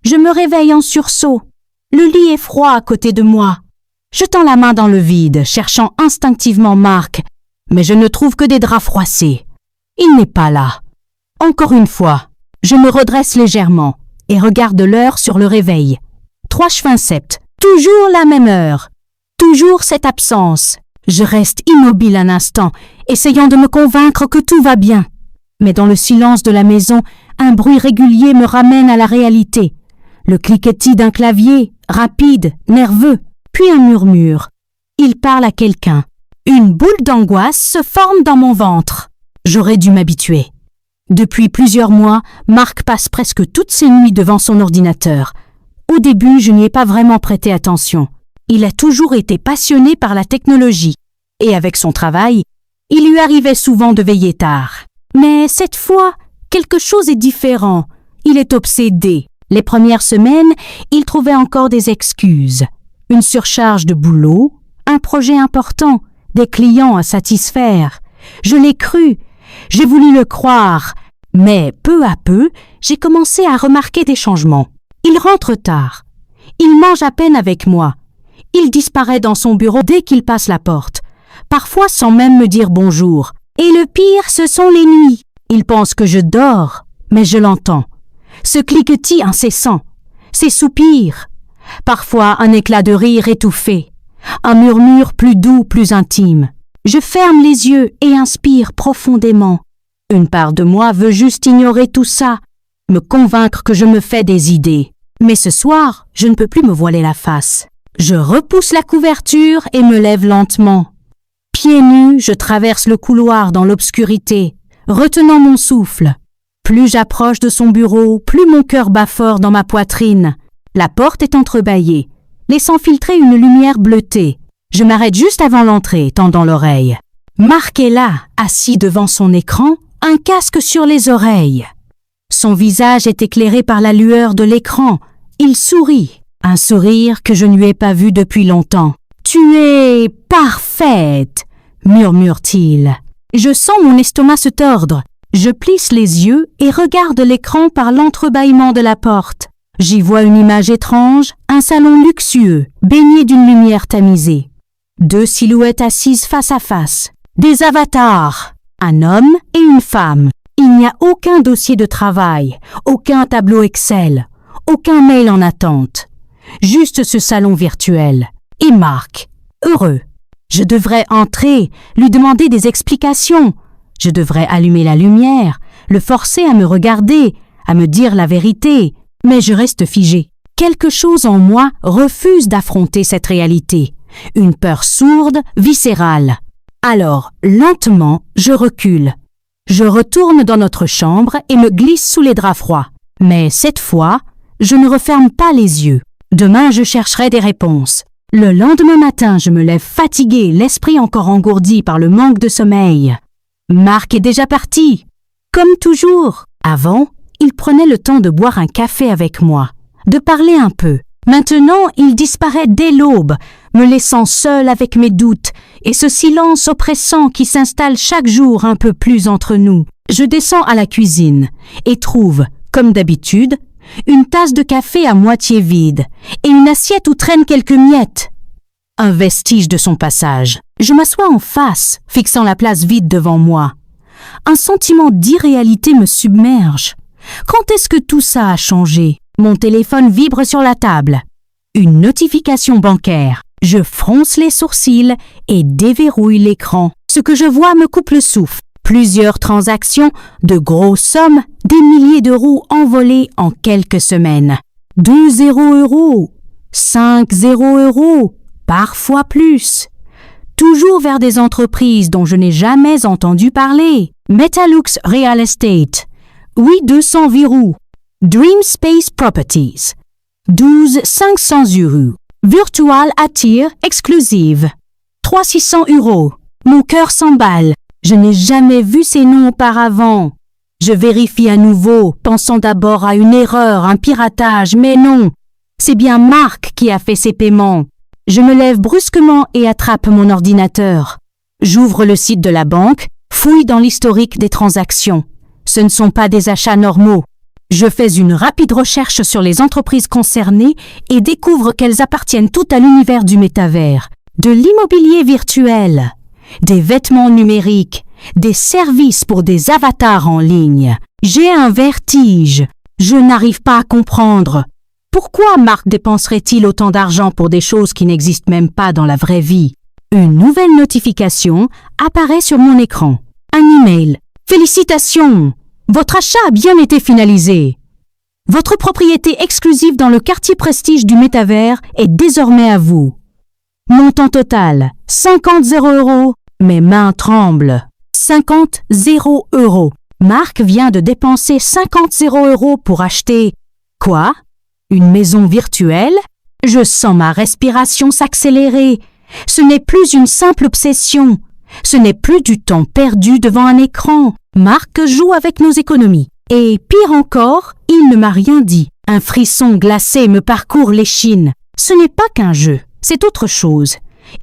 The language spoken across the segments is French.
Je me réveille en sursaut. Le lit est froid à côté de moi. Je tends la main dans le vide, cherchant instinctivement Marc, mais je ne trouve que des draps froissés. Il n'est pas là. Encore une fois, je me redresse légèrement et regarde l'heure sur le réveil. 3h27, toujours la même heure. Toujours cette absence. Je reste immobile un instant, essayant de me convaincre que tout va bien. Mais dans le silence de la maison, un bruit régulier me ramène à la réalité. Le cliquetis d'un clavier, rapide, nerveux, puis un murmure. Il parle à quelqu'un. Une boule d'angoisse se forme dans mon ventre. J'aurais dû m'habituer. Depuis plusieurs mois, Marc passe presque toutes ses nuits devant son ordinateur. Au début, je n'y ai pas vraiment prêté attention. Il a toujours été passionné par la technologie. Et avec son travail, il lui arrivait souvent de veiller tard. Mais cette fois, quelque chose est différent. Il est obsédé. Les premières semaines, il trouvait encore des excuses. Une surcharge de boulot, un projet important, des clients à satisfaire. Je l'ai cru. J'ai voulu le croire. Mais peu à peu, j'ai commencé à remarquer des changements. Il rentre tard. Il mange à peine avec moi. Il disparaît dans son bureau dès qu'il passe la porte. Parfois sans même me dire bonjour. Et le pire, ce sont les nuits. Il pense que je dors, mais je l'entends. Ce cliquetis incessant, ces soupirs. Parfois un éclat de rire étouffé. Un murmure plus doux, plus intime. Je ferme les yeux et inspire profondément. Une part de moi veut juste ignorer tout ça, me convaincre que je me fais des idées. Mais ce soir, je ne peux plus me voiler la face. Je repousse la couverture et me lève lentement. Pieds nus, je traverse le couloir dans l'obscurité, retenant mon souffle. Plus j'approche de son bureau, plus mon cœur bat fort dans ma poitrine. La porte est entrebâillée, laissant filtrer une lumière bleutée. Je m'arrête juste avant l'entrée, tendant l'oreille. Marc est là, assis devant son écran, un casque sur les oreilles. Son visage est éclairé par la lueur de l'écran. Il sourit, un sourire que je ne lui ai pas vu depuis longtemps. « Tu es parfaite !» murmure-t-il. Je sens mon estomac se tordre. Je plisse les yeux et regarde l'écran par l'entrebâillement de la porte. J'y vois une image étrange, un salon luxueux, baigné d'une lumière tamisée. 2 silhouettes assises face à face. Des avatars, un homme et une femme. Il n'y a aucun dossier de travail, aucun tableau Excel, aucun mail en attente. Juste ce salon virtuel. Et Marc, heureux. Je devrais entrer, lui demander des explications. Je devrais allumer la lumière, le forcer à me regarder, à me dire la vérité. Mais je reste figé. Quelque chose en moi refuse d'affronter cette réalité. Une peur sourde, viscérale. Alors, lentement, je recule. Je retourne dans notre chambre et me glisse sous les draps froids. Mais cette fois, je ne referme pas les yeux. Demain, je chercherai des réponses. Le lendemain matin, je me lève fatigué, l'esprit encore engourdi par le manque de sommeil. Marc est déjà parti. Comme toujours. Avant, il prenait le temps de boire un café avec moi, de parler un peu. Maintenant, il disparaît dès l'aube, me laissant seul avec mes doutes et ce silence oppressant qui s'installe chaque jour un peu plus entre nous. Je descends à la cuisine et trouve, comme d'habitude, une tasse de café à moitié vide et une assiette où traînent quelques miettes. Un vestige de son passage. Je m'assois en face, fixant la place vide devant moi. Un sentiment d'irréalité me submerge. Quand est-ce que tout ça a changé? Mon téléphone vibre sur la table. Une notification bancaire. Je fronce les sourcils et déverrouille l'écran. Ce que je vois me coupe le souffle. Plusieurs transactions, de grosses sommes, des milliers d'euros envolés en quelques semaines. 2 €, 5 €, parfois plus. Toujours vers des entreprises dont je n'ai jamais entendu parler. Metalux Real Estate, Oui 200 Virou, Dream Space Properties, 12 500 €, Virtual Attire Exclusive, 3 600 €. Mon cœur s'emballe. Je n'ai jamais vu ces noms auparavant. Je vérifie à nouveau, pensant d'abord à une erreur, un piratage, mais non. C'est bien Marc qui a fait ces paiements. Je me lève brusquement et attrape mon ordinateur. J'ouvre le site de la banque, fouille dans l'historique des transactions. Ce ne sont pas des achats normaux. Je fais une rapide recherche sur les entreprises concernées et découvre qu'elles appartiennent toutes à l'univers du métavers, de l'immobilier virtuel, des vêtements numériques, des services pour des avatars en ligne. J'ai un vertige. Je n'arrive pas à comprendre. Pourquoi Mark dépenserait-il autant d'argent pour des choses qui n'existent même pas dans la vraie vie? Une nouvelle notification apparaît sur mon écran. Un email. Félicitations! Votre achat a bien été finalisé. Votre propriété exclusive dans le quartier prestige du métavers est désormais à vous. Montant total, 50 €. Mes mains tremblent. 50 €. Mark vient de dépenser 50 € pour acheter... Quoi? Une maison virtuelle? Je sens ma respiration s'accélérer. Ce n'est plus une simple obsession. Ce n'est plus du temps perdu devant un écran. Mark joue avec nos économies. Et pire encore, il ne m'a rien dit. Un frisson glacé me parcourt l'échine. Ce n'est pas qu'un jeu, c'est autre chose.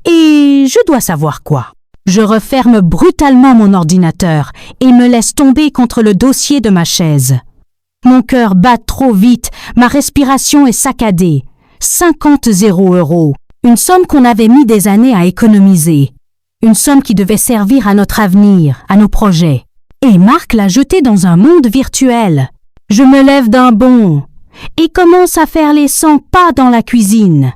Et je dois savoir quoi. Je referme brutalement mon ordinateur et me laisse tomber contre le dossier de ma chaise. Mon cœur bat trop vite, ma respiration est saccadée. 50 €. Une somme qu'on avait mis des années à économiser. Une somme qui devait servir à notre avenir, à nos projets. Et Mark l'a jetée dans un monde virtuel. Je me lève d'un bond et commence à faire les 100 pas dans la cuisine.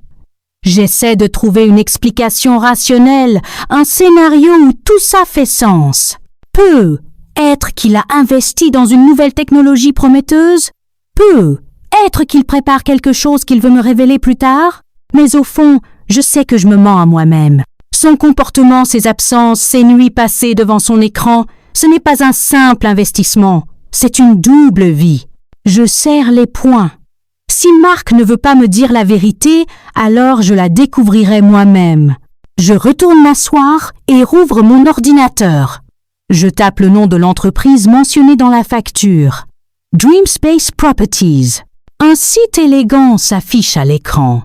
J'essaie de trouver une explication rationnelle, un scénario où tout ça fait sens. Peut être qu'il a investi dans une nouvelle technologie prometteuse. Peut être qu'il prépare quelque chose qu'il veut me révéler plus tard. Mais au fond, je sais que je me mens à moi-même. Son comportement, ses absences, ses nuits passées devant son écran, ce n'est pas un simple investissement, c'est une double vie. Je serre les poings. Si Mark ne veut pas me dire la vérité, alors je la découvrirai moi-même. Je retourne m'asseoir et rouvre mon ordinateur. Je tape le nom de l'entreprise mentionnée dans la facture. Dreamspace Properties. Un site élégant s'affiche à l'écran,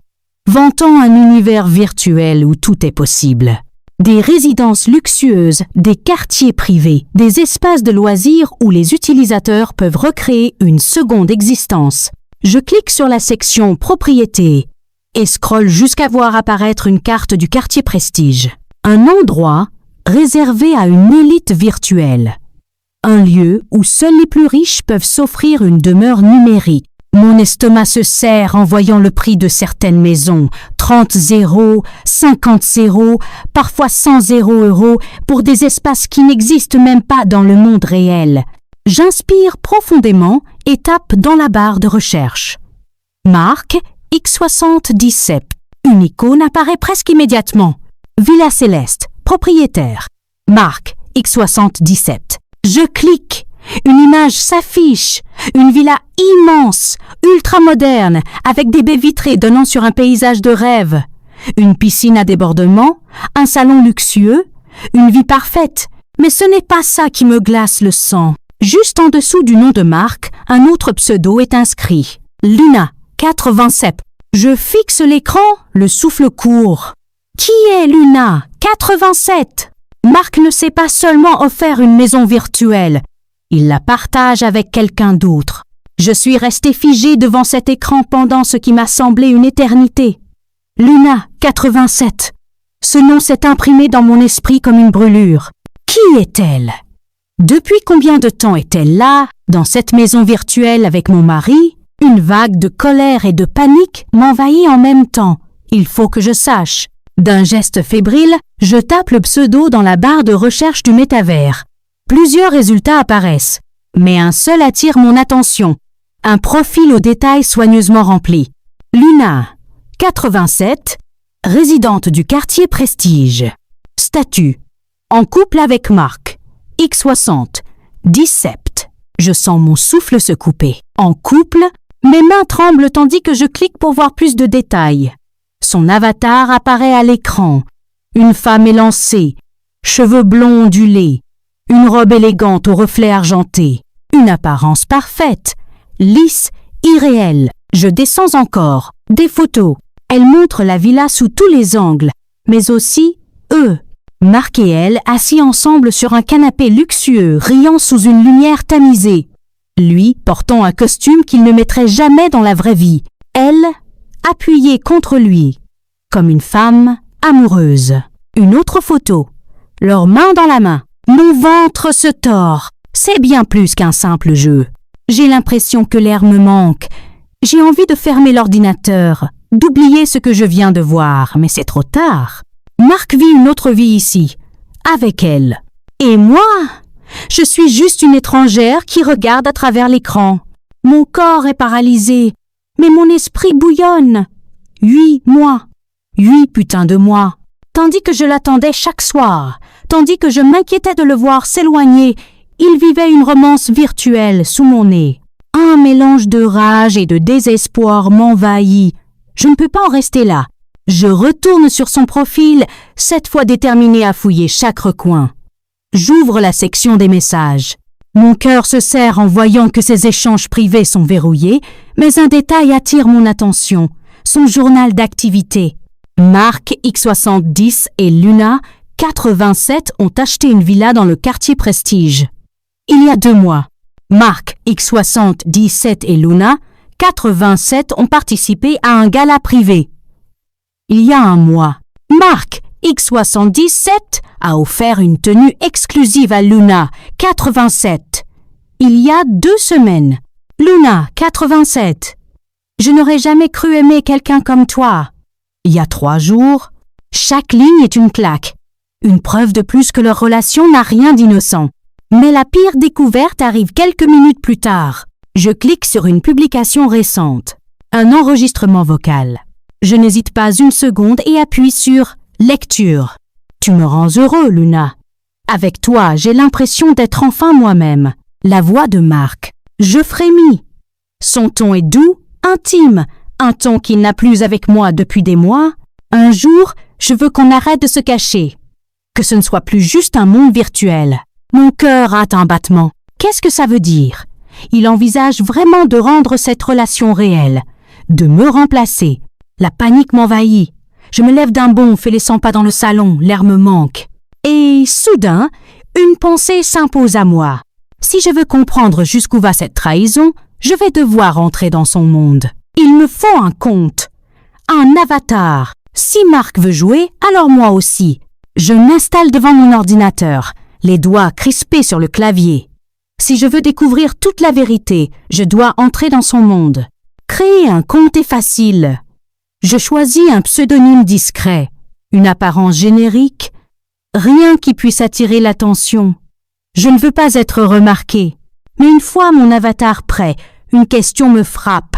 vantant un univers virtuel où tout est possible. Des résidences luxueuses, des quartiers privés, des espaces de loisirs où les utilisateurs peuvent recréer une seconde existence. Je clique sur la section Propriété et scrolle jusqu'à voir apparaître une carte du quartier prestige. Un endroit réservé à une élite virtuelle. Un lieu où seuls les plus riches peuvent s'offrir une demeure numérique. Mon estomac se serre en voyant le prix de certaines maisons. 30 €, 50 €, parfois 100 € pour des espaces qui n'existent même pas dans le monde réel. J'inspire profondément et tape dans la barre de recherche. Mark X77. Une icône apparaît presque immédiatement. Villa Céleste, propriétaire. Mark X77. Je clique. Une image s'affiche. Une villa immense, ultra moderne, avec des baies vitrées donnant sur un paysage de rêve. Une piscine à débordement, un salon luxueux, une vie parfaite. Mais ce n'est pas ça qui me glace le sang. Juste en dessous du nom de Mark, un autre pseudo est inscrit. Luna, 87. Je fixe l'écran, le souffle court. Qui est Luna, 87? Mark ne s'est pas seulement offert une maison virtuelle. Il la partage avec quelqu'un d'autre. Je suis resté figé devant cet écran pendant ce qui m'a semblé une éternité. Luna, 87. Ce nom s'est imprimé dans mon esprit comme une brûlure. Qui est-elle? Depuis combien de temps est-elle là, dans cette maison virtuelle avec mon mari? Une vague de colère et de panique m'envahit en même temps. Il faut que je sache. D'un geste fébrile, je tape le pseudo dans la barre de recherche du métavers. Plusieurs résultats apparaissent, mais un seul attire mon attention. Un profil aux détails soigneusement rempli. Luna, 87, résidente du quartier Prestige. Statut, en couple avec Mark, X60, 17. Je sens mon souffle se couper. En couple, mes mains tremblent tandis que je clique pour voir plus de détails. Son avatar apparaît à l'écran. Une femme élancée, cheveux blonds ondulés, une robe élégante aux reflets argentés, une apparence parfaite, lisse, irréelle. Je descends encore. Des photos. Elle montre la villa sous tous les angles, mais aussi eux. Mark et elle assis ensemble sur un canapé luxueux, riant sous une lumière tamisée. Lui portant un costume qu'il ne mettrait jamais dans la vraie vie. Elle, appuyée contre lui, comme une femme amoureuse. Une autre photo, leurs mains dans la main. Mon ventre se tord. C'est bien plus qu'un simple jeu. J'ai l'impression que l'air me manque. J'ai envie de fermer l'ordinateur, d'oublier ce que je viens de voir, mais c'est trop tard. Marc vit une autre vie ici, avec elle. Et moi, je suis juste une étrangère qui regarde à travers l'écran. Mon corps est paralysé, mais mon esprit bouillonne. 8 mois, 8 putains de mois. Tandis que je l'attendais chaque soir, tandis que je m'inquiétais de le voir s'éloigner, il vivait une romance virtuelle sous mon nez. Un mélange de rage et de désespoir m'envahit. Je ne peux pas en rester là. Je retourne sur son profil, cette fois déterminé à fouiller chaque recoin. J'ouvre la section des messages. Mon cœur se serre en voyant que ces échanges privés sont verrouillés, mais un détail attire mon attention. Son journal d'activité. Marc, X70 et Luna, 87, ont acheté une villa dans le quartier Prestige. Il y a 2 mois, Marc, X77 et Luna, 87, ont participé à un gala privé. Il y a 1 mois, Marc, X77, a offert une tenue exclusive à Luna, 87. Il y a 2 semaines, Luna, 87. Je n'aurais jamais cru aimer quelqu'un comme toi. Il y a 3 jours, chaque ligne est une claque. Une preuve de plus que leur relation n'a rien d'innocent. Mais la pire découverte arrive quelques minutes plus tard. Je clique sur une publication récente. Un enregistrement vocal. Je n'hésite pas une seconde et appuie sur « Lecture ». Tu me rends heureux, Luna. Avec toi, j'ai l'impression d'être enfin moi-même. La voix de Marc. Je frémis. Son ton est doux, intime, un ton qu'il n'a plus avec moi depuis des mois. Un jour, je veux qu'on arrête de se cacher. Que ce ne soit plus juste un monde virtuel. Mon cœur hâte un battement. Qu'est-ce que ça veut dire? Il envisage vraiment de rendre cette relation réelle, de me remplacer. La panique m'envahit. Je me lève d'un bond, fais les 100 pas dans le salon, l'air me manque. Et soudain, une pensée s'impose à moi. Si je veux comprendre jusqu'où va cette trahison, je vais devoir entrer dans son monde. Il me faut un compte, un avatar. Si Marc veut jouer, alors moi aussi. Je m'installe devant mon ordinateur, les doigts crispés sur le clavier. Si je veux découvrir toute la vérité, je dois entrer dans son monde. Créer un compte est facile. Je choisis un pseudonyme discret, une apparence générique, rien qui puisse attirer l'attention. Je ne veux pas être remarqué. Mais une fois mon avatar prêt, une question me frappe.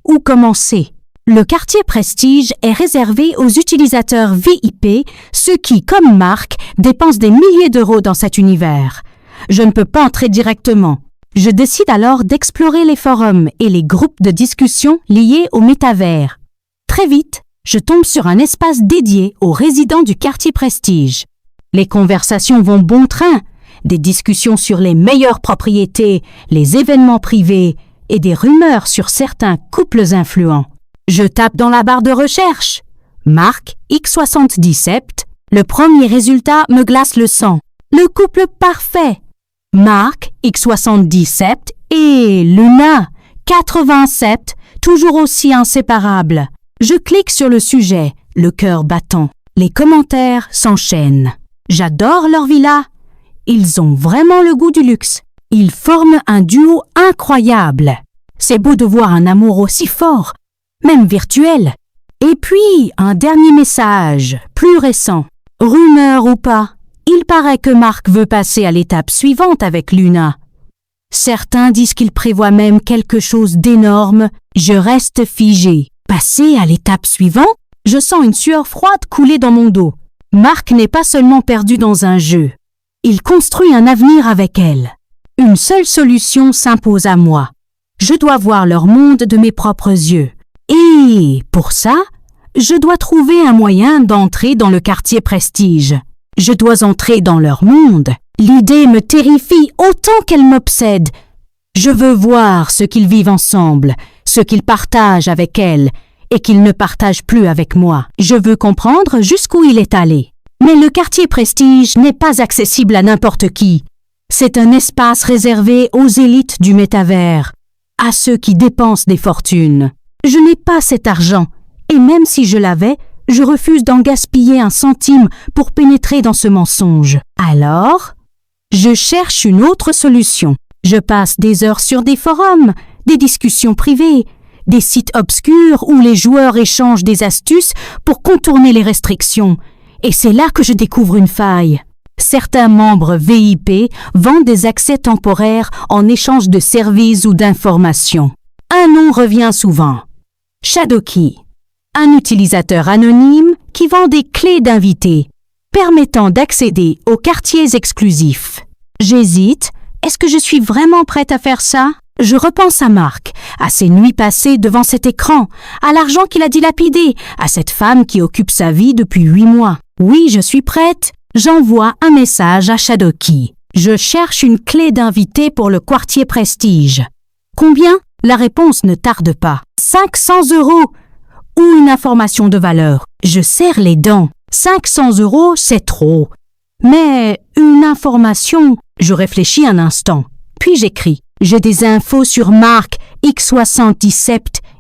Où commencer? Le quartier Prestige est réservé aux utilisateurs VIP, ceux qui, comme Marc, dépensent des milliers d'euros dans cet univers. Je ne peux pas entrer directement. Je décide alors d'explorer les forums et les groupes de discussion liés au métavers. Très vite, je tombe sur un espace dédié aux résidents du quartier Prestige. Les conversations vont bon train, des discussions sur les meilleures propriétés, les événements privés et des rumeurs sur certains couples influents. Je tape dans la barre de recherche. Marc, X77. Le premier résultat me glace le sang. Le couple parfait. Marc, X77 et Luna, 87, toujours aussi inséparables. Je clique sur le sujet, le cœur battant. Les commentaires s'enchaînent. J'adore leur villa. Ils ont vraiment le goût du luxe. Ils forment un duo incroyable. C'est beau de voir un amour aussi fort, même virtuel. Et puis, un dernier message, plus récent. Rumeur ou pas, il paraît que Marc veut passer à l'étape suivante avec Luna. Certains disent qu'il prévoit même quelque chose d'énorme. Je reste figé. Passer à l'étape suivante? Je sens une sueur froide couler dans mon dos. Marc n'est pas seulement perdu dans un jeu. Il construit un avenir avec elle. Une seule solution s'impose à moi. Je dois voir leur monde de mes propres yeux. Et pour ça, je dois trouver un moyen d'entrer dans le quartier Prestige. Je dois entrer dans leur monde. L'idée me terrifie autant qu'elle m'obsède. Je veux voir ce qu'ils vivent ensemble, ce qu'ils partagent avec elle et qu'ils ne partagent plus avec moi. Je veux comprendre jusqu'où il est allé. Mais le quartier Prestige n'est pas accessible à n'importe qui. C'est un espace réservé aux élites du métavers, à ceux qui dépensent des fortunes. Je n'ai pas cet argent, et même si je l'avais, je refuse d'en gaspiller un centime pour pénétrer dans ce mensonge. Alors, je cherche une autre solution. Je passe des heures sur des forums, des discussions privées, des sites obscurs où les joueurs échangent des astuces pour contourner les restrictions. Et c'est là que je découvre une faille. Certains membres VIP vendent des accès temporaires en échange de services ou d'informations. Un nom revient souvent. Shadowkey, un utilisateur anonyme qui vend des clés d'invités, permettant d'accéder aux quartiers exclusifs. J'hésite. Est-ce que je suis vraiment prête à faire ça? Je repense à Marc, à ses nuits passées devant cet écran, à l'argent qu'il a dilapidé, à cette femme qui occupe sa vie depuis 8 mois. Oui, je suis prête. J'envoie un message à Shadowkey. Je cherche une clé d'invité pour le quartier Prestige. Combien? La réponse ne tarde pas. 500 € ou une information de valeur. Je serre les dents. 500 €, c'est trop. Mais une information, je réfléchis un instant. Puis j'écris. J'ai des infos sur Mark X77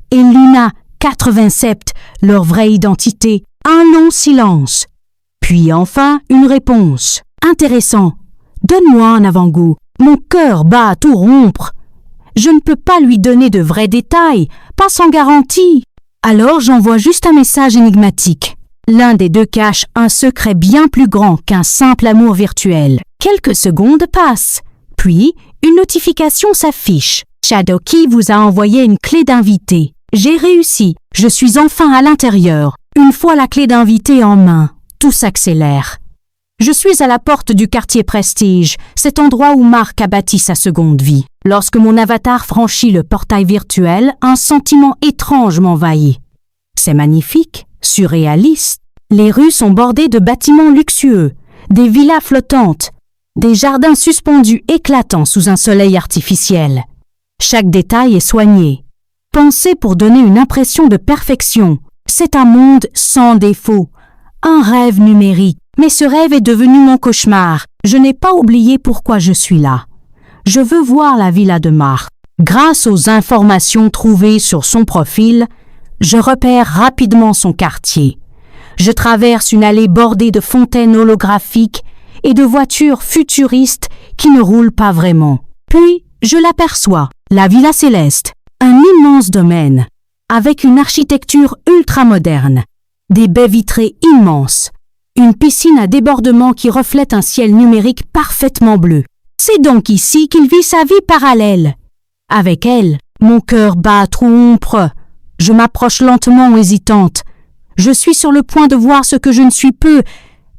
et Luna 87, leur vraie identité. Un long silence. Puis enfin, une réponse. Intéressant. Donne-moi un avant-goût. Mon cœur bat à tout rompre. Je ne peux pas lui donner de vrais détails, pas sans garantie. Alors j'envoie juste un message énigmatique. L'un des deux cache un secret bien plus grand qu'un simple amour virtuel. Quelques secondes passent. Puis, une notification s'affiche. Shadowkey vous a envoyé une clé d'invité. J'ai réussi. Je suis enfin à l'intérieur. Une fois la clé d'invité en main, tout s'accélère. Je suis à la porte du quartier Prestige, cet endroit où Mark a bâti sa seconde vie. Lorsque mon avatar franchit le portail virtuel, un sentiment étrange m'envahit. C'est magnifique, surréaliste. Les rues sont bordées de bâtiments luxueux, des villas flottantes, des jardins suspendus éclatants sous un soleil artificiel. Chaque détail est soigné, pensé pour donner une impression de perfection. C'est un monde sans défaut, un rêve numérique. Mais ce rêve est devenu mon cauchemar. Je n'ai pas oublié pourquoi je suis là. Je veux voir la villa de Mark. Grâce aux informations trouvées sur son profil, je repère rapidement son quartier. Je traverse une allée bordée de fontaines holographiques et de voitures futuristes qui ne roulent pas vraiment. Puis, je l'aperçois, la Villa Céleste, un immense domaine, avec une architecture ultramoderne, des baies vitrées immenses, une piscine à débordement qui reflète un ciel numérique parfaitement bleu. C'est donc ici qu'il vit sa vie parallèle. Avec elle, mon cœur bat à tout rompre. Je m'approche lentement, hésitante. Je suis sur le point de voir ce que je ne suis peu,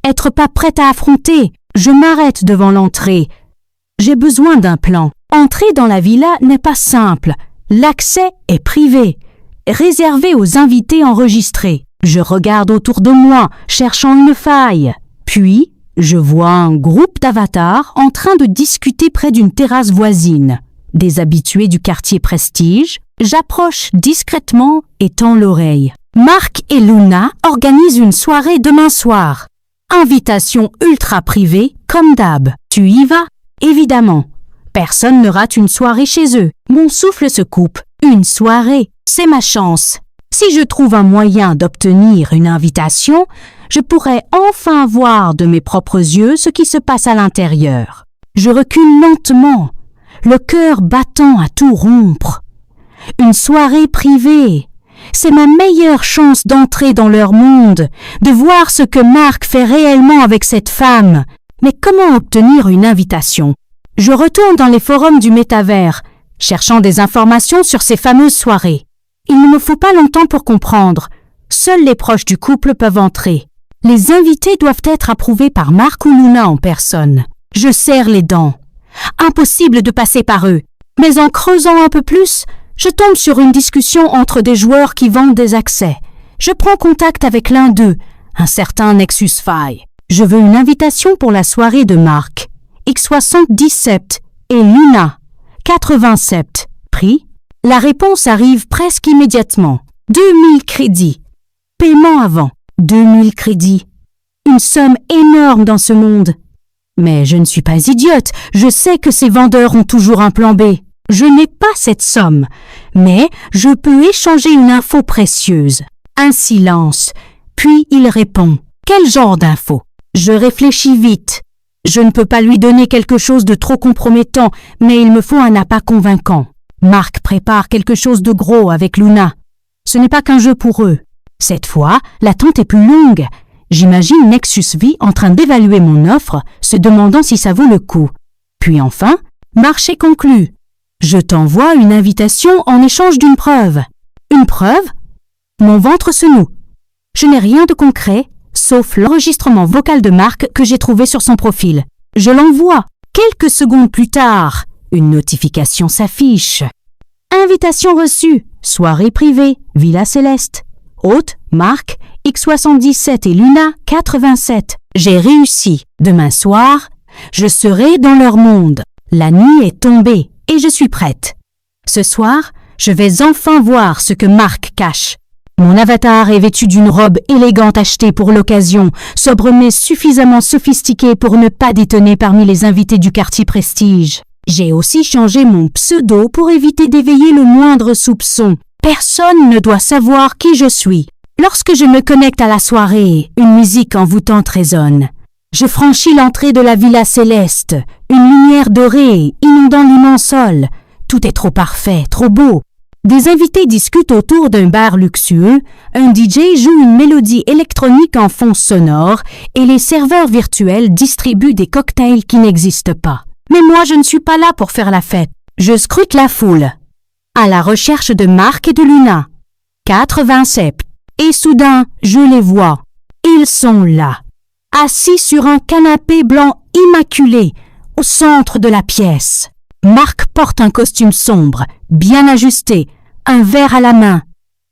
être pas prête à affronter. Je m'arrête devant l'entrée. J'ai besoin d'un plan. Entrer dans la villa n'est pas simple. L'accès est privé, réservé aux invités enregistrés. Je regarde autour de moi, cherchant une faille. Puis, je vois un groupe d'avatars en train de discuter près d'une terrasse voisine. Des habitués du quartier Prestige, j'approche discrètement et tends l'oreille. Mark et Luna organisent une soirée demain soir. Invitation ultra privée, comme d'hab. Tu y vas? Évidemment. Personne ne rate une soirée chez eux. Mon souffle se coupe. Une soirée, c'est ma chance. Si je trouve un moyen d'obtenir une invitation, je pourrais enfin voir de mes propres yeux ce qui se passe à l'intérieur. Je recule lentement, le cœur battant à tout rompre. Une soirée privée, c'est ma meilleure chance d'entrer dans leur monde, de voir ce que Mark fait réellement avec cette femme. Mais comment obtenir une invitation? Je retourne dans les forums du métavers, cherchant des informations sur ces fameuses soirées. Il ne me faut pas longtemps pour comprendre. Seuls les proches du couple peuvent entrer. Les invités doivent être approuvés par Mark ou Luna en personne. Je serre les dents. Impossible de passer par eux. Mais en creusant un peu plus, je tombe sur une discussion entre des joueurs qui vendent des accès. Je prends contact avec l'un d'eux, un certain Nexus Phi. Je veux une invitation pour la soirée de Mark, X77, et Luna, 87. Prix? La réponse arrive presque immédiatement. 2000 crédits. Paiement avant. 2000 crédits. Une somme énorme dans ce monde. Mais je ne suis pas idiote, je sais que ces vendeurs ont toujours un plan B. Je n'ai pas cette somme, mais je peux échanger une info précieuse. Un silence, puis il répond. Quel genre d'info? Je réfléchis vite. Je ne peux pas lui donner quelque chose de trop compromettant, mais il me faut un appât convaincant. Mark prépare quelque chose de gros avec Luna. Ce n'est pas qu'un jeu pour eux. Cette fois, l'attente est plus longue. J'imagine Nexus V en train d'évaluer mon offre, se demandant si ça vaut le coup. Puis enfin, marché conclu. Je t'envoie une invitation en échange d'une preuve. Une preuve? Mon ventre se noue. Je n'ai rien de concret, sauf l'enregistrement vocal de Mark que j'ai trouvé sur son profil. Je l'envoie. Quelques secondes plus tard, une notification s'affiche. Invitation reçue. Soirée privée, Villa Céleste. Hôte, Mark, X77 et Luna, 87. J'ai réussi. Demain soir, je serai dans leur monde. La nuit est tombée et je suis prête. Ce soir, je vais enfin voir ce que Mark cache. Mon avatar est vêtu d'une robe élégante achetée pour l'occasion, sobre mais suffisamment sophistiquée pour ne pas détonner parmi les invités du quartier Prestige. J'ai aussi changé mon pseudo pour éviter d'éveiller le moindre soupçon. Personne ne doit savoir qui je suis. Lorsque je me connecte à la soirée, une musique envoûtante résonne. Je franchis l'entrée de la Villa Céleste, une lumière dorée inondant l'immense sol. Tout est trop parfait, trop beau. Des invités discutent autour d'un bar luxueux, un DJ joue une mélodie électronique en fond sonore et les serveurs virtuels distribuent des cocktails qui n'existent pas. Mais moi, je ne suis pas là pour faire la fête. Je scrute la foule, à la recherche de Mark et de Luna. 87. Et soudain, je les vois. Ils sont là, assis sur un canapé blanc immaculé, au centre de la pièce. Mark porte un costume sombre, bien ajusté, un verre à la main.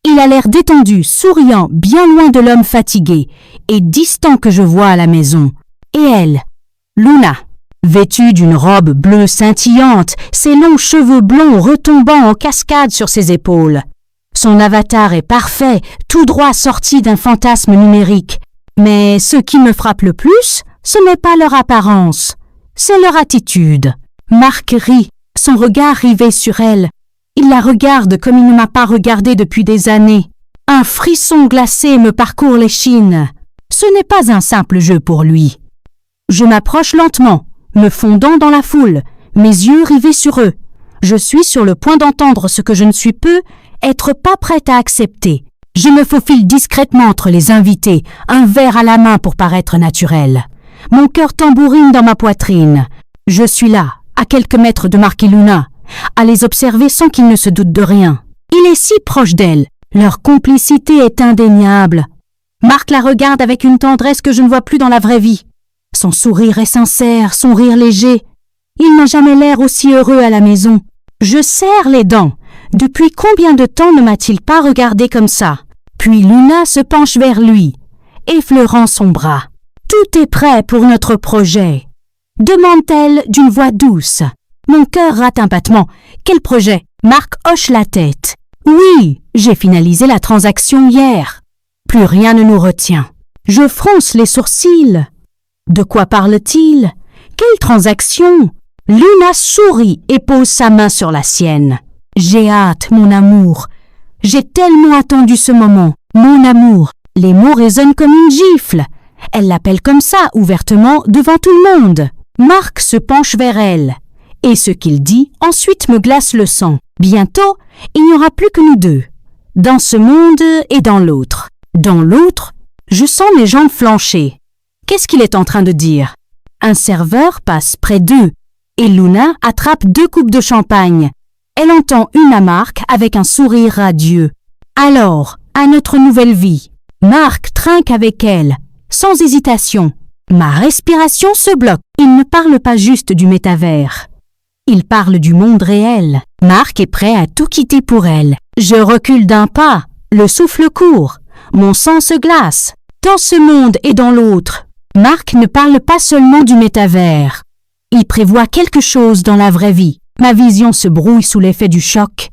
Il a l'air détendu, souriant, bien loin de l'homme fatigué et distant que je vois à la maison. Et elle, Luna, vêtue d'une robe bleue scintillante, ses longs cheveux blonds retombant en cascade sur ses épaules. Son avatar est parfait, tout droit sorti d'un fantasme numérique. Mais ce qui me frappe le plus, ce n'est pas leur apparence, c'est leur attitude. Mark rit, son regard rivé sur elle. Il la regarde comme il ne m'a pas regardé depuis des années. Un frisson glacé me parcourt l'échine. Ce n'est pas un simple jeu pour lui. Je m'approche lentement, me fondant dans la foule, mes yeux rivés sur eux. Je suis sur le point d'entendre ce que je ne suis peu, être pas prête à accepter. Je me faufile discrètement entre les invités, un verre à la main pour paraître naturel. Mon cœur tambourine dans ma poitrine. Je suis là, à quelques mètres de Mark et Luna, à les observer sans qu'ils ne se doutent de rien. Il est si proche d'elle. Leur complicité est indéniable. Mark la regarde avec une tendresse que je ne vois plus dans la vraie vie. Son sourire est sincère, son rire léger. Il n'a jamais l'air aussi heureux à la maison. Je serre les dents. Depuis combien de temps ne m'a-t-il pas regardé comme ça? Puis Luna se penche vers lui, effleurant son bras. Tout est prêt pour notre projet, demande-t-elle d'une voix douce. Mon cœur rate un battement. Quel projet? Mark hoche la tête. Oui, j'ai finalisé la transaction hier. Plus rien ne nous retient. Je fronce les sourcils. De quoi parle-t-il? Quelle transaction? Luna sourit et pose sa main sur la sienne. J'ai hâte, mon amour. J'ai tellement attendu ce moment. Mon amour. Les mots résonnent comme une gifle. Elle l'appelle comme ça, ouvertement, devant tout le monde. Mark se penche vers elle. Et ce qu'il dit, ensuite me glace le sang. Bientôt, il n'y aura plus que nous deux. Dans ce monde et dans l'autre. Dans l'autre, je sens mes jambes flancher. Qu'est-ce qu'il est en train de dire? Un serveur passe près d'eux, et Luna attrape 2 coupes de champagne. Elle entend une à Mark avec un sourire radieux. Alors, à notre nouvelle vie. Mark trinque avec elle, sans hésitation. Ma respiration se bloque. Il ne parle pas juste du métavers. Il parle du monde réel. Mark est prêt à tout quitter pour elle. Je recule d'un pas, le souffle court. Mon sang se glace. Dans ce monde et dans l'autre, Mark ne parle pas seulement du métavers. Il prévoit quelque chose dans la vraie vie. Ma vision se brouille sous l'effet du choc.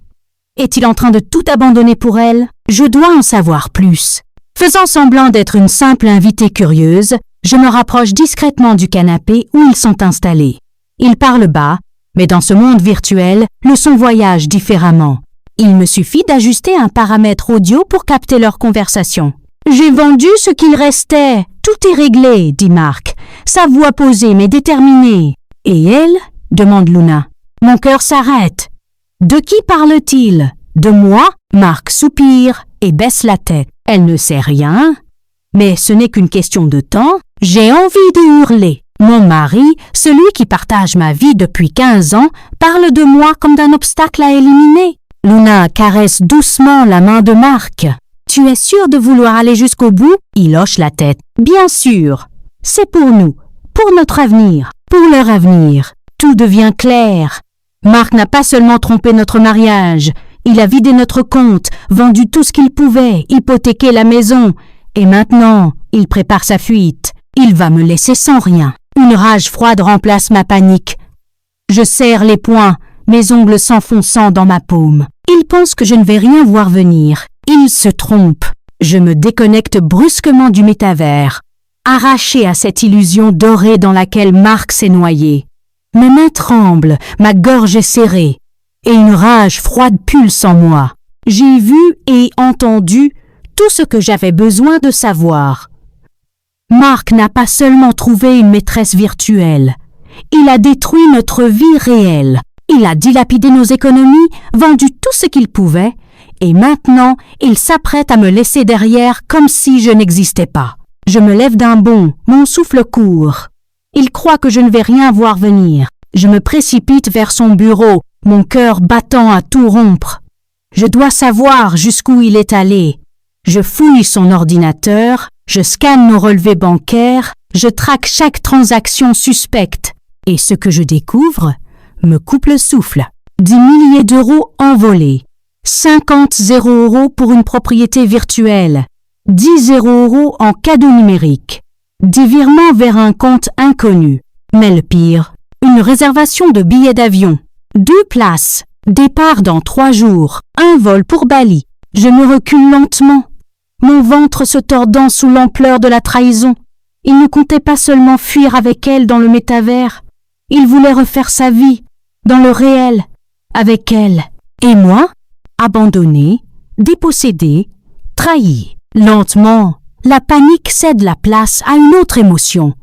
Est-il en train de tout abandonner pour elle? Je dois en savoir plus. Faisant semblant d'être une simple invitée curieuse, Je me rapproche discrètement du canapé où ils sont installés. Ils parlent bas, mais dans ce monde virtuel, le son voyage différemment. Il me suffit d'ajuster un paramètre audio pour capter leur conversation. « J'ai vendu ce qu'il restait. Tout est réglé, » dit Mark. Sa voix posée mais déterminée. « Et elle ?» demande Luna. Mon cœur s'arrête. De qui parle-t-il? De moi? Mark soupire et baisse la tête. Elle ne sait rien. Mais ce n'est qu'une question de temps. J'ai envie de hurler. Mon mari, celui qui partage ma vie depuis 15 ans, parle de moi comme d'un obstacle à éliminer. Luna caresse doucement la main de Mark. Tu es sûr de vouloir aller jusqu'au bout? Il hoche la tête. Bien sûr. C'est pour nous, pour notre avenir, pour leur avenir. Tout devient clair. Mark n'a pas seulement trompé notre mariage. Il a vidé notre compte, vendu tout ce qu'il pouvait, hypothéqué la maison. Et maintenant, il prépare sa fuite. Il va me laisser sans rien. Une rage froide remplace ma panique. Je serre les poings, mes ongles s'enfonçant dans ma paume. Il pense que je ne vais rien voir venir. Il se trompe. Je me déconnecte brusquement du métavers, arraché à cette illusion dorée dans laquelle Mark s'est noyé. Mes mains tremblent, ma gorge est serrée, et une rage froide pulse en moi. J'ai vu et entendu tout ce que j'avais besoin de savoir. Mark n'a pas seulement trouvé une maîtresse virtuelle, il a détruit notre vie réelle. Il a dilapidé nos économies, vendu tout ce qu'il pouvait, et maintenant il s'apprête à me laisser derrière comme si je n'existais pas. Je me lève d'un bond, mon souffle court. Il croit que je ne vais rien voir venir. Je me précipite vers son bureau, mon cœur battant à tout rompre. Je dois savoir jusqu'où il est allé. Je fouille son ordinateur, je scanne nos relevés bancaires, je traque chaque transaction suspecte. Et ce que je découvre me coupe le souffle. 10 milliers d'euros envolés. 50 € pour une propriété virtuelle. 10 € en cadeau numérique. Des virements vers un compte inconnu. Mais le pire, une réservation de billets d'avion. 2 places. Départ dans 3 jours. Un vol pour Bali. Je me recule lentement, mon ventre se tordant sous l'ampleur de la trahison. Il ne comptait pas seulement fuir avec elle dans le métavers. Il voulait refaire sa vie, dans le réel, avec elle. Et moi, abandonné, dépossédé, trahi. Lentement, la panique cède la place à une autre émotion.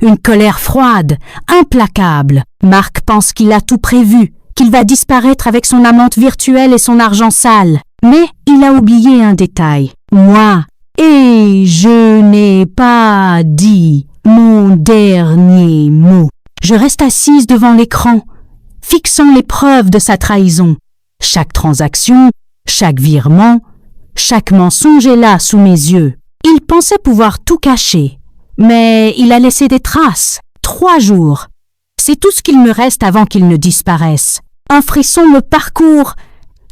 Une colère froide, implacable. Mark pense qu'il a tout prévu, qu'il va disparaître avec son amante virtuelle et son argent sale. Mais il a oublié un détail. Moi, et je n'ai pas dit mon dernier mot. Je reste assise devant l'écran, fixant les preuves de sa trahison. Chaque transaction, chaque virement, chaque mensonge est là sous mes yeux. Il pensait pouvoir tout cacher, mais il a laissé des traces. 3 jours. C'est tout ce qu'il me reste avant qu'il ne disparaisse. Un frisson me parcourt.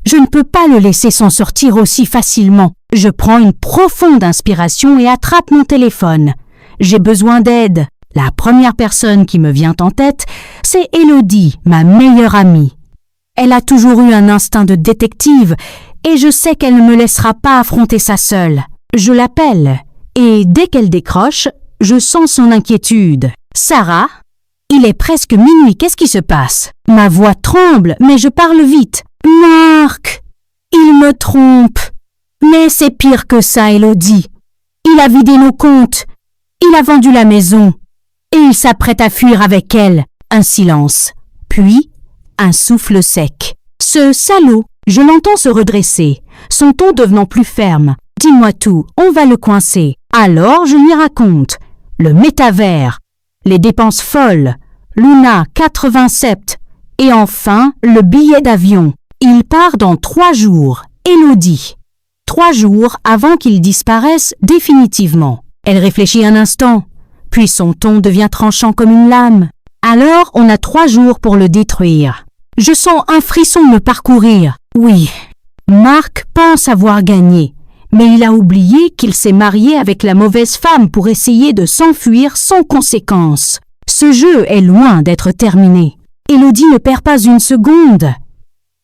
Je ne peux pas le laisser s'en sortir aussi facilement. Je prends une profonde inspiration et attrape mon téléphone. J'ai besoin d'aide. La première personne qui me vient en tête, c'est Elodie, ma meilleure amie. Elle a toujours eu un instinct de détective et je sais qu'elle ne me laissera pas affronter ça seule. Je l'appelle et dès qu'elle décroche, je sens son inquiétude. « Sarah, il est presque minuit, qu'est-ce qui se passe ?» Ma voix tremble, mais je parle vite. « Mark, il me trompe. Mais c'est pire que ça, Elodie. Il a vidé nos comptes. Il a vendu la maison. Et il s'apprête à fuir avec elle. » Un silence. Puis, un souffle sec. « Ce salaud !» Je l'entends se redresser, son ton devenant plus ferme. « Dis-moi tout, on va le coincer. » Alors je lui raconte. Le métavers, les dépenses folles, Luna 87, et enfin le billet d'avion. Il part dans 3 jours, Elodie. 3 jours avant qu'il disparaisse définitivement. Elle réfléchit un instant, puis son ton devient tranchant comme une lame. Alors on a 3 jours pour le détruire. Je sens un frisson me parcourir. Oui, Mark pense avoir gagné, mais il a oublié qu'il s'est marié avec la mauvaise femme pour essayer de s'enfuir sans conséquence. Ce jeu est loin d'être terminé. Elodie ne perd pas une seconde.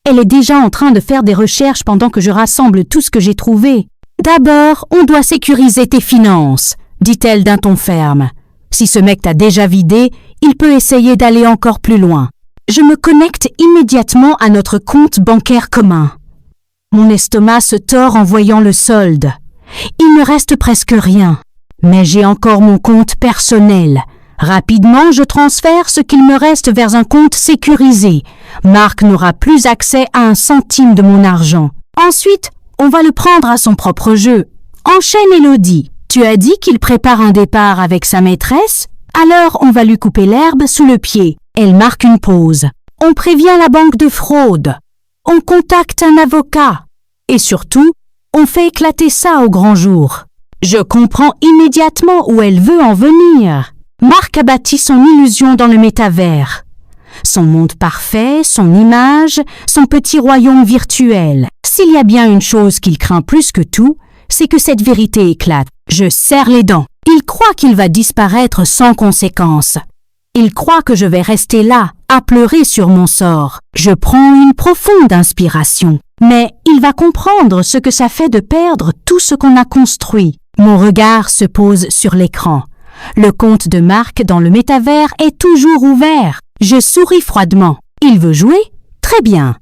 Elle est déjà en train de faire des recherches pendant que je rassemble tout ce que j'ai trouvé. « D'abord, on doit sécuriser tes finances », dit-elle d'un ton ferme. Si ce mec t'a déjà vidé, il peut essayer d'aller encore plus loin. Je me connecte immédiatement à notre compte bancaire commun. Mon estomac se tord en voyant le solde. Il ne reste presque rien. Mais j'ai encore mon compte personnel. Rapidement, je transfère ce qu'il me reste vers un compte sécurisé. Marc n'aura plus accès à un centime de mon argent. Ensuite, on va le prendre à son propre jeu. Enchaîne Élodie. Tu as dit qu'il prépare un départ avec sa maîtresse? Alors on va lui couper l'herbe sous le pied. Elle marque une pause. On prévient la banque de fraude. On contacte un avocat. Et surtout, on fait éclater ça au grand jour. Je comprends immédiatement où elle veut en venir. Marc a bâti son illusion dans le métavers. Son monde parfait, son image, son petit royaume virtuel. S'il y a bien une chose qu'il craint plus que tout, c'est que cette vérité éclate. Je serre les dents. Il croit qu'il va disparaître sans conséquence. Il croit que je vais rester là, à pleurer sur mon sort. Je prends une profonde inspiration. Mais il va comprendre ce que ça fait de perdre tout ce qu'on a construit. Mon regard se pose sur l'écran. Le compte de Marc dans le métavers est toujours ouvert. Je souris froidement. Il veut jouer? Très bien.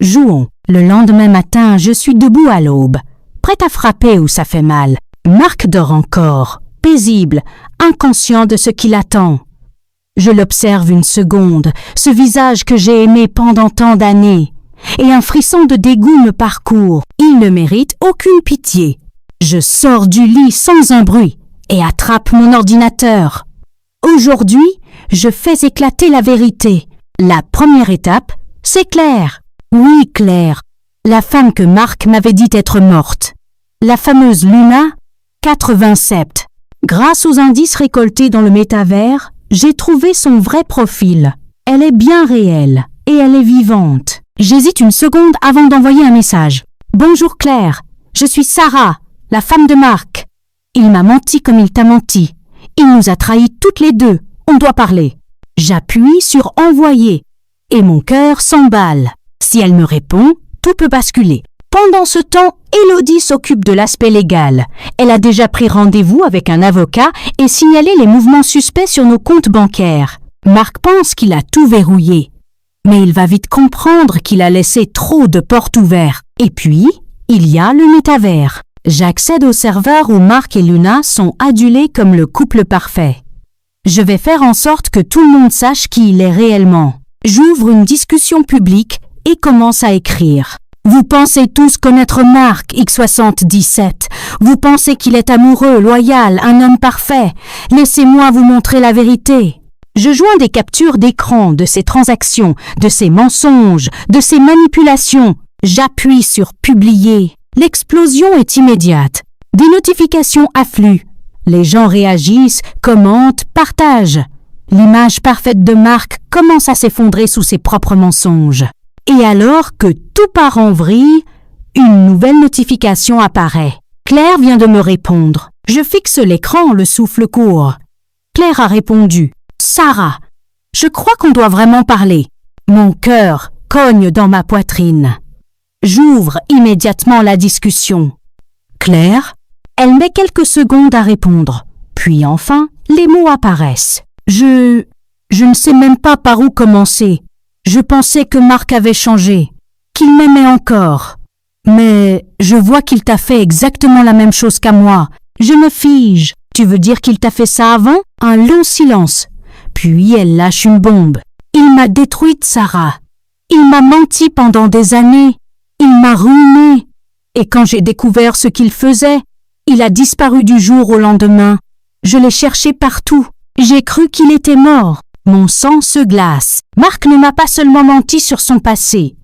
Jouons. Le lendemain matin, je suis debout à l'aube, prête à frapper où ça fait mal. Marc dort encore, paisible, inconscient de ce qui l'attend. Je l'observe une seconde, ce visage que j'ai aimé pendant tant d'années, et un frisson de dégoût me parcourt. Il ne mérite aucune pitié. Je sors du lit sans un bruit et attrape mon ordinateur. Aujourd'hui, je fais éclater la vérité. La première étape, c'est Claire. Oui, Claire, la femme que Marc m'avait dit être morte. La fameuse Luna, 87. Grâce aux indices récoltés dans le métavers, j'ai trouvé son vrai profil. Elle est bien réelle et elle est vivante. J'hésite une seconde avant d'envoyer un message. Bonjour Claire, je suis Sarah, la femme de Marc. Il m'a menti comme il t'a menti. Il nous a trahis toutes les deux. On doit parler. J'appuie sur envoyer et mon cœur s'emballe. Si elle me répond, tout peut basculer. Pendant ce temps, Élodie s'occupe de l'aspect légal. Elle a déjà pris rendez-vous avec un avocat et signalé les mouvements suspects sur nos comptes bancaires. Marc pense qu'il a tout verrouillé. Mais il va vite comprendre qu'il a laissé trop de portes ouvertes. Et puis, il y a le métavers. J'accède au serveur où Marc et Luna sont adulés comme le couple parfait. Je vais faire en sorte que tout le monde sache qui il est réellement. J'ouvre une discussion publique et commence à écrire. Vous pensez tous connaître Marc, X77. Vous pensez qu'il est amoureux, loyal, un homme parfait. Laissez-moi vous montrer la vérité. Je joins des captures d'écran de ses transactions, de ses mensonges, de ses manipulations. J'appuie sur publier. L'explosion est immédiate. Des notifications affluent. Les gens réagissent, commentent, partagent. L'image parfaite de Marc commence à s'effondrer sous ses propres mensonges. Et alors que tout part en vrille, une nouvelle notification apparaît. Claire vient de me répondre. Je fixe l'écran, le souffle court. Claire a répondu. Sarah, je crois qu'on doit vraiment parler. Mon cœur cogne dans ma poitrine. J'ouvre immédiatement la discussion. Claire, elle met quelques secondes à répondre. Puis enfin, les mots apparaissent. Je ne sais même pas par où commencer. Je pensais que Marc avait changé, qu'il m'aimait encore. Mais je vois qu'il t'a fait exactement la même chose qu'à moi. Je me fige. Tu veux dire qu'il t'a fait ça avant? Un long silence. Puis elle lâche une bombe. Il m'a détruite, Sarah. Il m'a menti pendant des années. Il m'a ruinée. Et quand j'ai découvert ce qu'il faisait, il a disparu du jour au lendemain. Je l'ai cherché partout. J'ai cru qu'il était mort. Mon sang se glace. Marc ne m'a pas seulement menti sur son passé.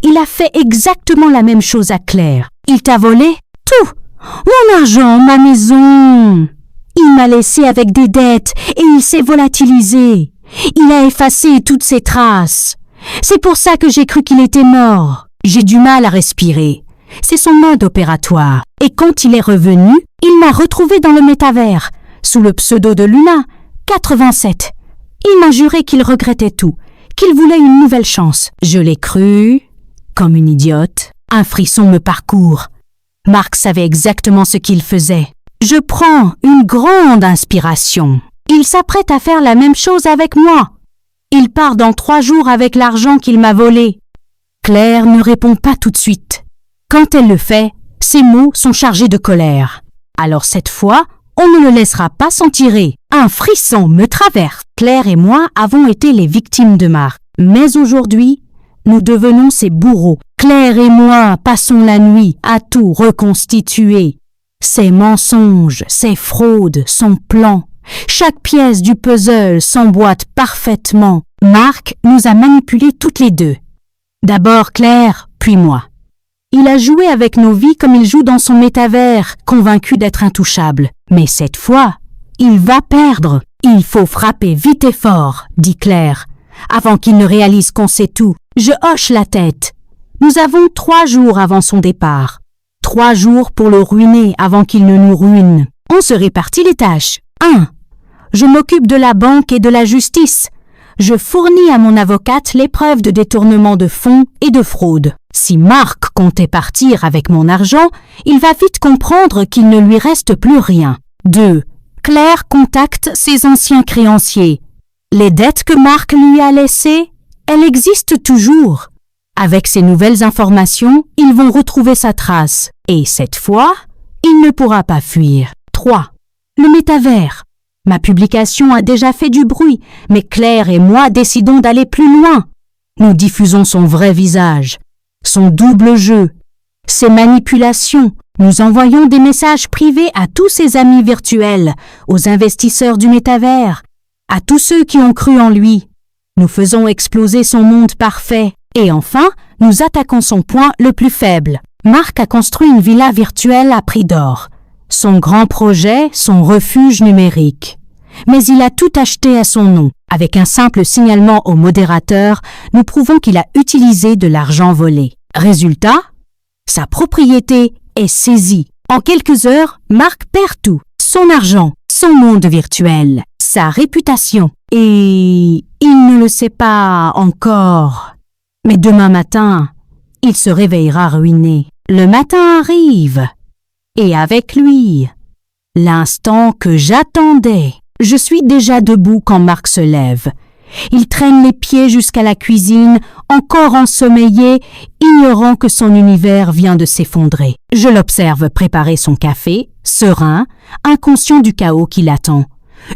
Il a fait exactement la même chose à Claire. Il t'a volé tout. Mon argent, ma maison. Il m'a laissé avec des dettes et il s'est volatilisé. Il a effacé toutes ses traces. C'est pour ça que j'ai cru qu'il était mort. J'ai du mal à respirer. C'est son mode opératoire. Et quand il est revenu, il m'a retrouvé dans le métavers, sous le pseudo de Luna, 87. Il m'a juré qu'il regrettait tout, qu'il voulait une nouvelle chance. Je l'ai cru, comme une idiote. Un frisson me parcourt. Marc savait exactement ce qu'il faisait. Je prends une grande inspiration. Il s'apprête à faire la même chose avec moi. Il part dans 3 jours avec l'argent qu'il m'a volé. Claire ne répond pas tout de suite. Quand elle le fait, ses mots sont chargés de colère. Alors cette fois, on ne le laissera pas s'en tirer. Un frisson me traverse. Claire et moi avons été les victimes de Marc. Mais aujourd'hui, nous devenons ses bourreaux. Claire et moi passons la nuit à tout reconstituer. Ses mensonges, ses fraudes, son plan. Chaque pièce du puzzle s'emboîte parfaitement. Marc nous a manipulés toutes les deux. D'abord Claire, puis moi. Il a joué avec nos vies comme il joue dans son métavers, convaincu d'être intouchable. Mais cette fois, il va perdre. Il faut frapper vite et fort, dit Claire, avant qu'il ne réalise qu'on sait tout. Je hoche la tête. Nous avons 3 jours avant son départ. 3 jours pour le ruiner avant qu'il ne nous ruine. On se répartit les tâches. 1. Je m'occupe de la banque et de la justice. Je fournis à mon avocate les preuves de détournement de fonds et de fraude. Si Marc comptait partir avec mon argent, il va vite comprendre qu'il ne lui reste plus rien. 2. Claire contacte ses anciens créanciers. Les dettes que Marc lui a laissées, elles existent toujours. Avec ces nouvelles informations, ils vont retrouver sa trace. Et cette fois, il ne pourra pas fuir. 3. Le métavers. Ma publication a déjà fait du bruit, mais Claire et moi décidons d'aller plus loin. Nous diffusons son vrai visage, son double jeu, ses manipulations. Nous envoyons des messages privés à tous ses amis virtuels, aux investisseurs du métavers, à tous ceux qui ont cru en lui. Nous faisons exploser son monde parfait. Et enfin, nous attaquons son point le plus faible. Marc a construit une villa virtuelle à prix d'or. Son grand projet, son refuge numérique. Mais il a tout acheté à son nom. Avec un simple signalement au modérateur, nous prouvons qu'il a utilisé de l'argent volé. Résultat, sa propriété est saisie. En quelques heures, Marc perd tout. Son argent, son monde virtuel, sa réputation. Et il ne le sait pas encore. Mais demain matin, il se réveillera ruiné. Le matin arrive. Et avec lui, l'instant que j'attendais. Je suis déjà debout quand Marc se lève. Il traîne les pieds jusqu'à la cuisine, encore ensommeillé, ignorant que son univers vient de s'effondrer. Je l'observe préparer son café, serein, inconscient du chaos qui l'attend.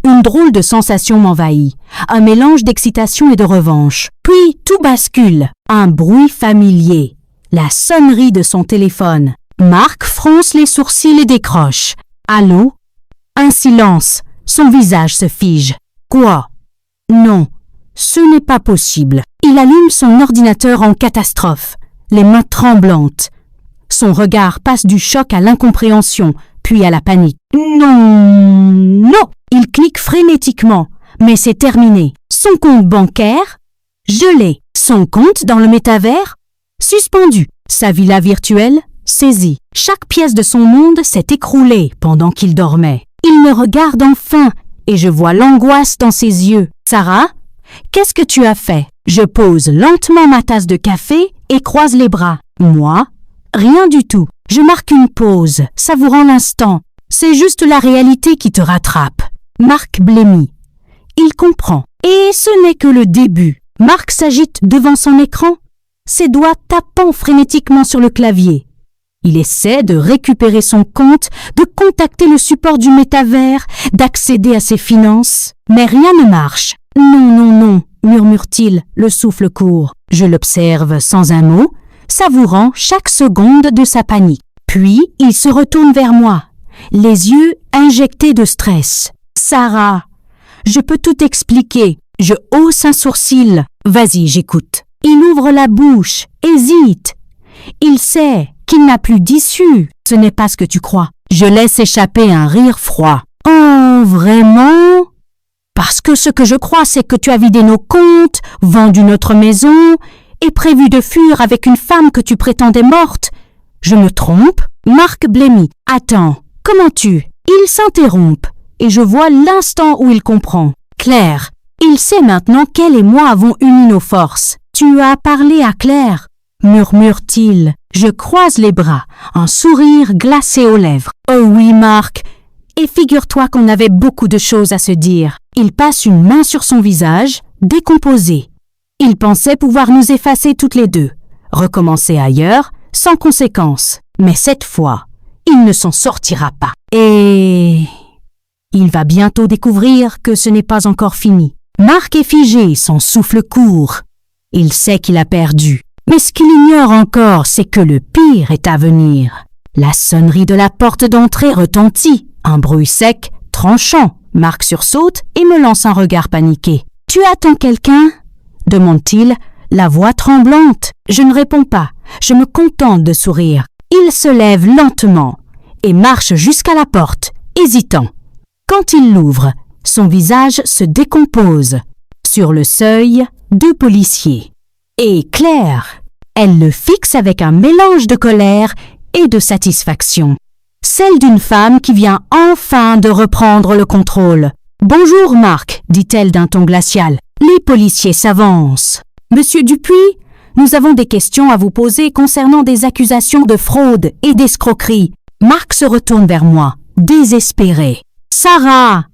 Une drôle de sensation m'envahit, un mélange d'excitation et de revanche. Puis tout bascule, un bruit familier, la sonnerie de son téléphone. Marc fronce les sourcils et décroche. Allô? Un silence. Son visage se fige. Quoi? Non, ce n'est pas possible. Il allume son ordinateur en catastrophe, les mains tremblantes. Son regard passe du choc à l'incompréhension, puis à la panique. Non, non! Il clique frénétiquement, mais c'est terminé. Son compte bancaire? Gelé. Son compte dans le métavers? Suspendu. Sa villa virtuelle? Saisie. Chaque pièce de son monde s'est écroulée pendant qu'il dormait. Il me regarde enfin et je vois l'angoisse dans ses yeux. Sarah, qu'est-ce que tu as fait? Je pose lentement ma tasse de café et croise les bras. Moi, rien du tout. Je marque une pause, savourant l'instant. C'est juste la réalité qui te rattrape. Marc blêmit. Il comprend. Et ce n'est que le début. Marc s'agite devant son écran, ses doigts tapant frénétiquement sur le clavier. Il essaie de récupérer son compte, de contacter le support du métavers, d'accéder à ses finances. Mais rien ne marche. Non, non, non, murmure-t-il, le souffle court. Je l'observe sans un mot, savourant chaque seconde de sa panique. Puis, il se retourne vers moi, les yeux injectés de stress. Sarah, je peux tout expliquer. Je hausse un sourcil. Vas-y, j'écoute. Il ouvre la bouche, hésite. Il sait qu'il n'a plus d'issue. Ce n'est pas ce que tu crois. Je laisse échapper un rire froid. Oh, vraiment? Parce que ce que je crois, c'est que tu as vidé nos comptes, vendu notre maison, et prévu de fuir avec une femme que tu prétendais morte. Je me trompe? Marc blêmit. Attends, comment tu? Il s'interrompt, et je vois l'instant où il comprend. Claire, il sait maintenant qu'elle et moi avons uni nos forces. Tu as parlé à Claire, murmure-t-il. Je croise les bras, un sourire glacé aux lèvres. Oh oui, Marc, Et figure-toi qu'on avait beaucoup de choses à se dire. Il passe une main sur son visage, décomposé. Il pensait pouvoir nous effacer toutes les deux, recommencer ailleurs, sans conséquence. Mais cette fois, il ne s'en sortira pas. Et il va bientôt découvrir que ce n'est pas encore fini. Marc est figé, son souffle court. Il sait qu'il a perdu. Mais ce qu'il ignore encore, c'est que le pire est à venir. La sonnerie de la porte d'entrée retentit. Un bruit sec, tranchant. Marc sursaute et me lance un regard paniqué. « Tu attends quelqu'un » demande-t-il, la voix tremblante. Je ne réponds pas. Je me contente de sourire. Il se lève lentement et marche jusqu'à la porte, hésitant. Quand il l'ouvre, son visage se décompose. Sur le seuil, 2 policiers. Et Claire, elle le fixe avec un mélange de colère et de satisfaction. Celle d'une femme qui vient enfin de reprendre le contrôle. « Bonjour, Marc », dit-elle d'un ton glacial. Les policiers s'avancent. « Monsieur Dupuis, nous avons des questions à vous poser concernant des accusations de fraude et d'escroquerie. » Marc se retourne vers moi, désespéré. « Sarah,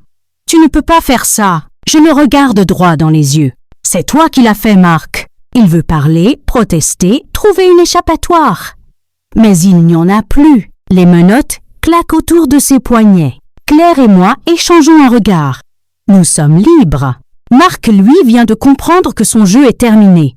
tu ne peux pas faire ça. » Je le regarde droit dans les yeux. « C'est toi qui l'as fait, Marc. » Il veut parler, protester, trouver une échappatoire. Mais il n'y en a plus. Les menottes claquent autour de ses poignets. Claire et moi échangeons un regard. Nous sommes libres. Marc, lui, vient de comprendre que son jeu est terminé.